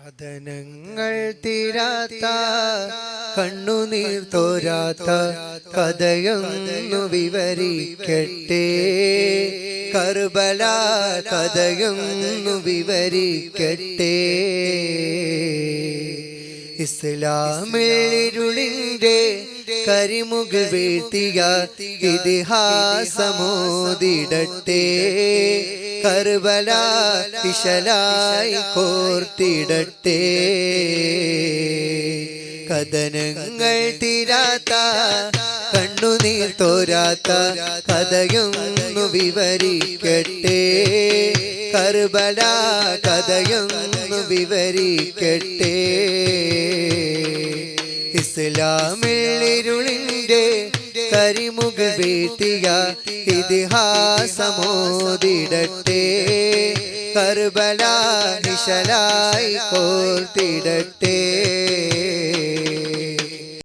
കഥനങ്ങൾ തീരാത്ത കണ്ണുനീർ തോരാത്ത കഥയൊന്നു വിവരിക്കട്ടെ. കർബല കഥയൊന്നു വിവരിക്കട്ടെ. ഇസ്ലാമിൽ ഇരുളിന്റെ കരിമുകിൽ വീഴ്ത്തിയ ഇതിഹാസമോദിടട്ടെ. കർബല ഇശലായി കോർത്തിടട്ടെ. കഥനങ്ങൾ തീരാത്ത കണ്ണുനീർ തോരാത്ത കഥയൊന്നു വിവരിക്കട്ടെ. കർബല കഥയൊന്നു വിവരിക്കട്ടെ. ഇസ്ലാമിൽ ഇരുളിന്റെ കരിമുകിൽ വീഴ്ത്തിയ ഇതിഹാസമോദിടട്ടെ. കർബല നിശലായി കോർത്തിടട്ടെ.